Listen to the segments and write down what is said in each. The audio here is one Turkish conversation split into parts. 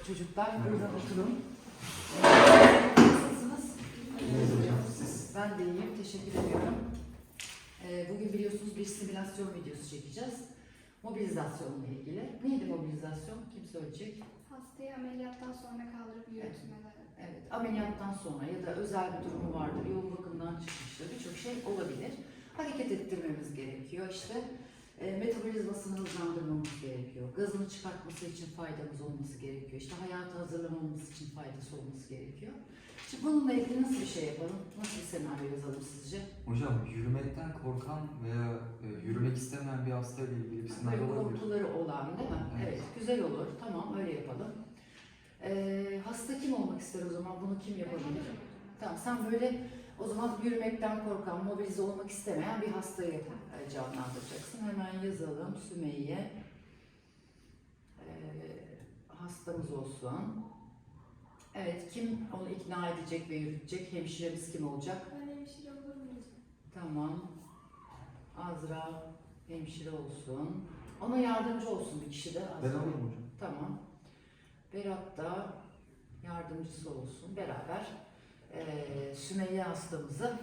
çocuklar. Buyurun oturun. Nasılsınız? Ben de iyiyim. Teşekkür ediyorum. Bugün biliyorsunuz bir simülasyon videosu çekeceğiz. Mobilizasyonla ilgili. Neydi mobilizasyon? Kim söyleyecek? Hastayı ameliyattan sonra kaldırıp yürütmeleri. Evet, ameliyattan sonra ya da özel bir durumu vardır, yoğun bakımdan çıkmıştır, birçok şey olabilir. Hareket ettirmemiz gerekiyor. İşte metabolizmasını hızlandırmamız gerekiyor. Gazını çıkartması için faydamız olması gerekiyor. İşte hayata hazırlamamız için faydası olması gerekiyor. Şimdi bununla ilgili nasıl bir şey yapalım? Nasıl bir senaryo yazalım sizce? Hocam yürümekten korkan veya yürümek istemeyen bir hastayla ilgili bir senaryo Böyle olabilir. korkuları olan değil mi? Evet. Evet, güzel olur. Tamam, öyle yapalım. Hasta kim olmak ister o zaman? Bunu kim yapabilir? Tamam, sen böyle o zaman yürümekten korkan, mobilize olmak istemeyen bir hastayı canlandıracaksın. Hemen yazalım. Sümeyye hastamız olsun. Evet, kim onu ikna edecek ve yürütecek? Hemşiremiz kim olacak? Ben hemşire olur muyum? Tamam. Azra hemşire olsun. Ona yardımcı olsun bir kişi de. Ben olurum hocam. Tamam. Berat da yardımcısı olsun. Beraber Sümeyye hastamızı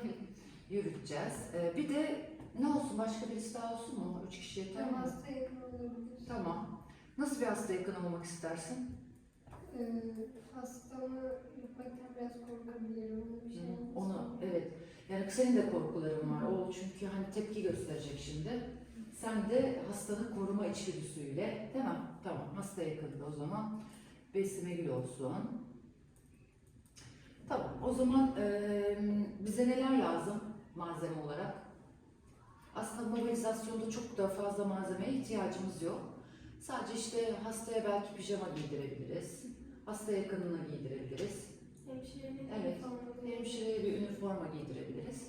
yürüteceğiz. Bir de ne olsun? Başka birisi daha olsun mu? 3 kişi yeter mi? Hasta yakın olabilir. Tamam. Nasıl bir hasta yakın olmak istersin? Hastamı yürütmekten biraz korkabilirim. Öyle bir şey olmaz. Onu, evet. Yani senin de korkuların var. O çünkü hani tepki gösterecek şimdi. Sen de hastanı koruma içgüdüsüyle, değil mi? Tamam. Hasta yakınında o zaman Besime Gül olsun. Tamam. O zaman bize neler lazım malzeme olarak? Aslında mobilizasyonda çok da fazla malzemeye ihtiyacımız yok. Sadece işte hastaya belki pijama giydirebiliriz. Hasta yakınına giydirebiliriz. Hemşirenin Evet. Hemşireye bir üniforma giydirebiliriz.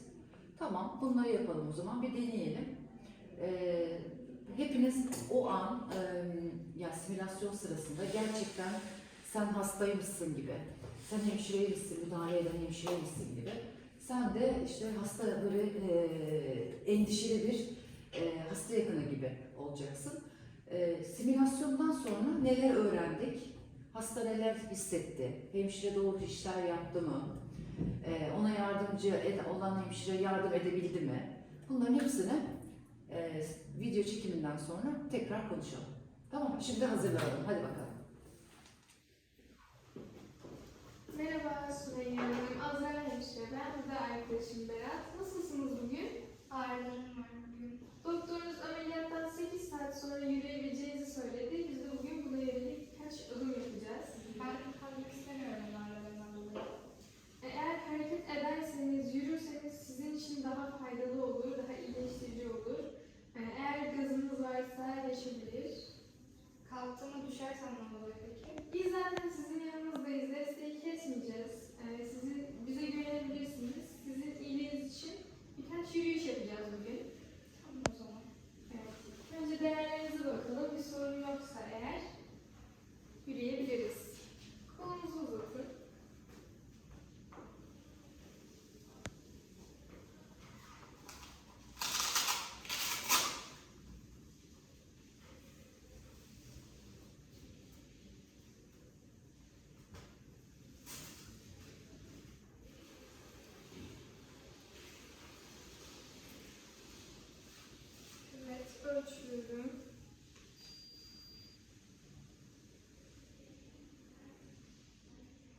Tamam, bunları yapalım o zaman. Bir deneyelim. Hepiniz o an, ya simülasyon sırasında gerçekten sen hastaymışsın gibi, sen hemşireymişsin, müdahale eden hemşireymişsin gibi, sen de işte hasta böyle endişeli bir hasta yakını gibi olacaksın. Simülasyondan sonra neler öğrendik? Hasta neler hissetti? Hemşire doğru işler yaptı mı? Ona yardımcı olan hemşire yardım edebildi mi? Bunların hepsini video çekiminden sonra tekrar konuşalım. Tamam mı? Şimdi hazırlanalım. Hadi bakalım. Merhaba Sümeyye Hanım, Azra hemşire ben, bu da arkadaşım Berat. Nasılsınız bugün? Ağrılarım var bugün. Doktorunuz ameliyattan 8 saat sonra yürüyebileceğinizi söyledi. Biz de bugün buna yönelik birkaç adım yapacağız. Ben kalmak istemiyorum ağrılarımdan dolayı. Eğer hareket ederseniz, yürürseniz sizin için daha faydalı olur, daha iyileştirici olur. Eğer gazınız varsa yaşabilir. Kalktığımda düşersem ne oluyor peki? Biz zaten sizin yanınızdayız, desteği kesmeyeceğiz. Bize güvenebilirsiniz. Sizin iyiliğiniz için birkaç yürüyüş yapacağız bugün. Tamam o zaman. Evet. Önce değerlerinize bakalım. Bir sorun yoksa eğer yürüyebiliriz. Kolunuzu uzatın. Evet, ölçüyorum.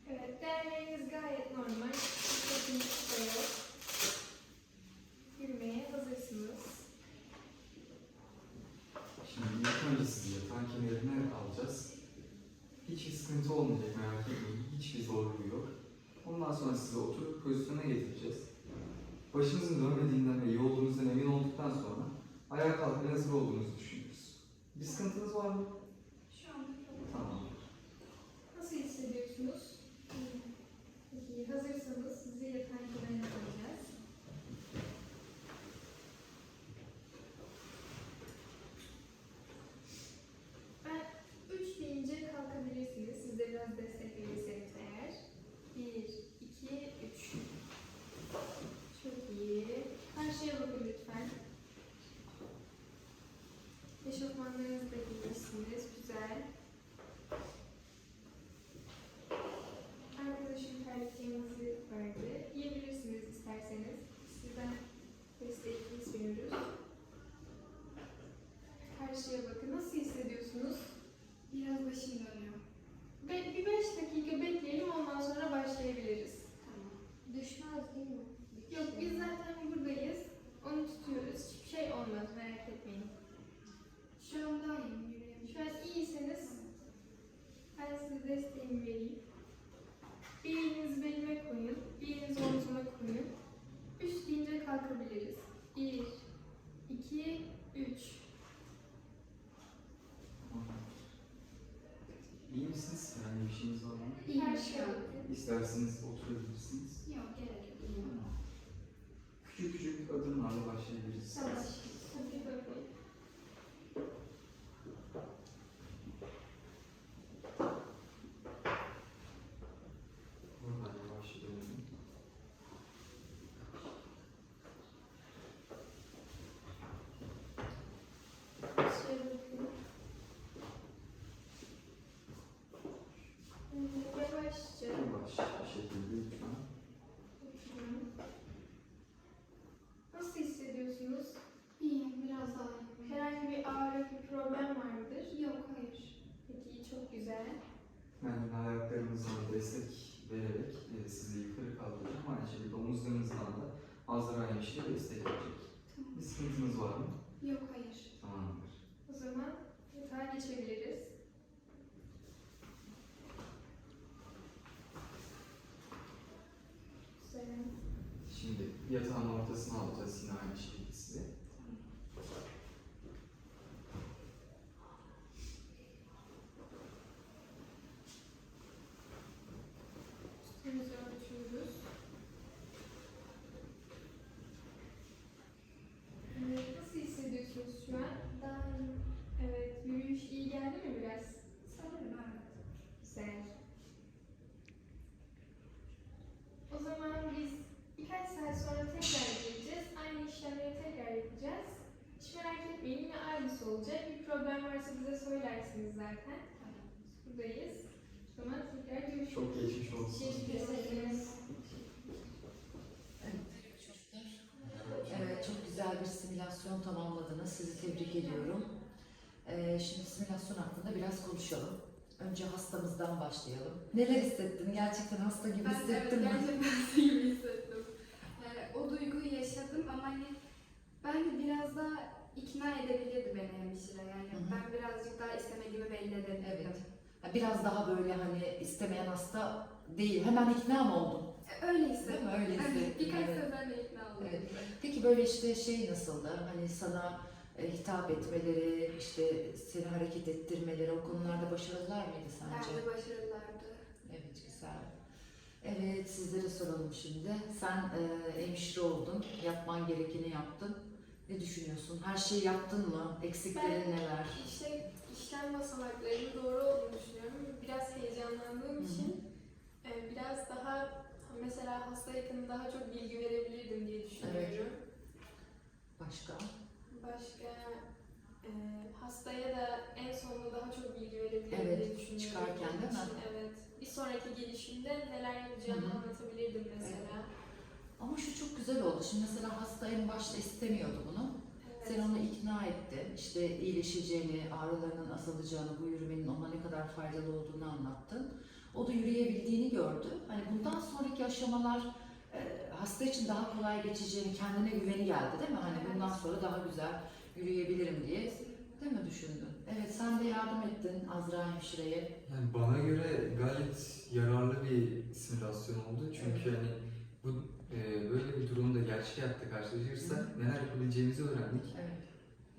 Evet, değerleriniz gayet normal. Sıkıntınız da yok. Yürümeye hazırsınız. Şimdi ilk önce sizi yatağın kemerine alacağız. Hiçbir sıkıntı olmayacak, merak etmeyin. Hiçbir zorluğu yok. Ondan sonra sizi oturup pozisyona getireceğiz. Başınızın dönmediğinden ve iyi olduğunuzdan emin olduktan sonra ayağa kalkmaya hazır olduğunuzu düşünüyoruz. Bir sıkıntınız var mı? Şu anda çok Tamam. Nasıl hissediyorsunuz? Peki, hazırsanız sizi yatağın kenarına koyacağız. Ben 3 deyince kalkabilirsiniz. Siz de biraz destek verirseniz eğer. 1, 2, 3. Çok iyi. Karşıya bakın lütfen. Eşofmanlarınızı da giyiyorsunuz. karşıya bakın. Nasıl hissediyorsunuz? Biraz başım dönüyor. Bir 5 dakika bekleyelim, ondan sonra başlayabiliriz. Tamam. Düşmez değil mi? Yok, biz zaten buradayız. Onu tutuyoruz. Hiçbir şey olmaz, merak etmeyin. Şu an daha iyiyim, yürüyebilirim. Şu an iyiyseniz ben size desteğimi vereyim. Bir elinizi belime koyun, bir elinizi omzuma koyun. 3 deyince kalkabiliriz. 1, 2, 3. İyi misiniz? Herhangi bir şeyiniz var mı? İyi Her şu şey an. bakın. İsterseniz oturabilirsiniz. Yok, gerek yok. İyiyim. Küçük küçük adımlarla başlayabiliriz. Tamam. Hadi bakın. Buradan yavaş dönelim. Şöyle bakın. Yavaşça Yavaş bir şekilde lütfen. oturun. Nasıl hissediyorsunuz? İyiyim, biraz daha iyiyim. Herhangi bir ağrı, bir problem var mıdır? Yok, hayır. Peki, çok güzel. Yani ayaklarınızdan destek vererek sizi yukarı kaldıracağım. Aynı şekilde omuzlarınızdan da Azra hemşire destek verecek. Tamam. Bir sıkıntınız var mı? Yok, hayır. Tamamdır. O zaman yatağa geçebiliriz. Güzel. Şimdi yatağın ortasına alacağız yine aynı şekilde sizi. Üstümüzü örtüyoruz. Evet, nasıl hissediyorsunuz şu an? Daha iyiyim. Evet, yürüyüş iyi geldi mi biraz? Sanırım evet. Güzel. O zaman biz birkaç saat sonra tekrar geleceğiz. Aynı işlemleri tekrar yapacağız. Hiç merak etmeyin, yine aynısı olacak. Bir problem varsa bize söylersiniz zaten. Buradayız. O zaman tekrar görüşürüz. Çok geçmiş olsun. Teşekkür ederiz. Evet çocuklar. Evet, çok güzel bir simülasyon tamamladınız. Sizi tebrik ediyorum. Şimdi simülasyon hakkında biraz konuşalım. Önce hastamızdan başlayalım. Neler hissettin? Gerçekten hasta gibi hissettin mi? Gerçekten hasta gibi hissettim. Yani o duyguyu yaşadım ama hani bence biraz daha ikna edebilirdi beni hemşire. Yani Hı hı. ben birazcık daha istemediğimi belli edebilirdim. Evet. Ha, biraz daha böyle hani istemeyen hasta değil. Hemen ikna mı oldun? Öyle Değil hissettim. mi? Öyle Evet, hissettin. birkaç Evet. sözlerle ikna oldum. Evet. Peki böyle işte şey nasıldı? Hani sana hitap etmeleri, işte seni hareket ettirmeleri, o konularda başarılılar mıydı sence? Bence başarılılardı. Evet, güzel. Evet, sizlere soralım şimdi. Sen hemşire oldun, yapman gerekeni yaptın. Ne düşünüyorsun? Her şeyi yaptın mı? Eksiklerin neler? İşte işlem basamaklarının doğru olduğunu düşünüyorum. Biraz heyecanlandığım Hı hı. için biraz daha mesela hasta yakını daha çok bilgi verebilirdim diye düşünüyorum. Başka? Başka hastaya da en sonunda daha çok bilgi verebilirdim Evet, diye düşünüyorum. çıkarken değil mi? İşin, evet. Bir sonraki gelişimde neler yapacağımı Hı hı. anlatabilirdim mesela. Ama şu çok güzel oldu. Şimdi mesela hasta en başta istemiyordu bunu. Evet. Sen onu ikna ettin. İşte iyileşeceğini, ağrılarının azalacağını, bu yürümenin ona ne kadar faydalı olduğunu anlattın. O da yürüyebildiğini gördü. Hani bundan sonraki aşamalar hasta için daha kolay geçeceğini, kendine güveni geldi değil mi? Hani Evet. bundan sonra daha güzel yürüyebilirim diye. Değil mi düşündün? Evet, sen de yardım ettin Azra hemşireye. Yani bana göre gayet yararlı bir simülasyon oldu. Çünkü hani bu böyle bir durumda gerçek hayatta karşılaşırsak neler yapabileceğimizi öğrendik. Evet.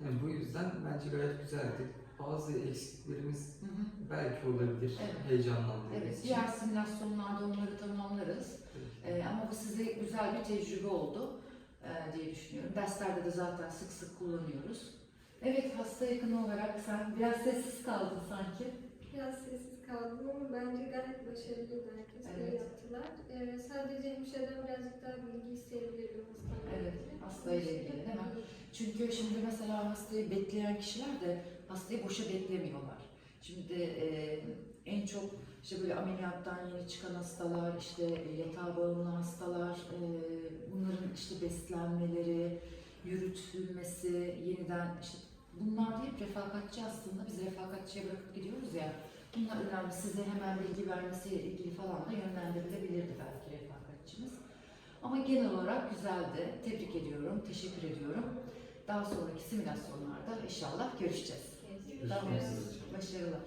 Yani bu yüzden bence gayet güzeldi. Bazı eksiklerimiz Hı hı. belki olabilir. Evet. Heyecanlandığımız Evet, için. diğer simülasyonlarda onları tamamlarız. Ama bu size güzel bir tecrübe oldu diye düşünüyorum. Derslerde de zaten sık sık kullanıyoruz. Evet, hasta yakını olarak sen biraz sessiz kaldın sanki. Biraz sessiz kaldım ama bence gayet başarılıydı. Herkes Evet. böyle yaptılar. Sadece hemşireden birazcık daha bilgi isteyebilirdim hastanın. Evet, hastayla ilgili değil mi? Çünkü şimdi mesela hastayı bekleyen kişiler de hastayı boşa beklemiyorlar. Şimdi en çok işte böyle ameliyattan yeni çıkan hastalar, işte yatağa bağımlı hastalar, bunların işte beslenmeleri, yürütülmesi, yeniden işte Bunlar da hep refakatçi aslında. Biz refakatçiye bırakıp gidiyoruz ya. Bunlar önemli. Size hemen bilgi vermesiyle ilgili falan da yönlendirilebilirdi belki refakatçimiz. Ama genel olarak güzeldi. Tebrik ediyorum, teşekkür ediyorum. Daha sonraki simülasyonlarda inşallah görüşeceğiz. Görüşmek Tamam. üzere. Başarılar.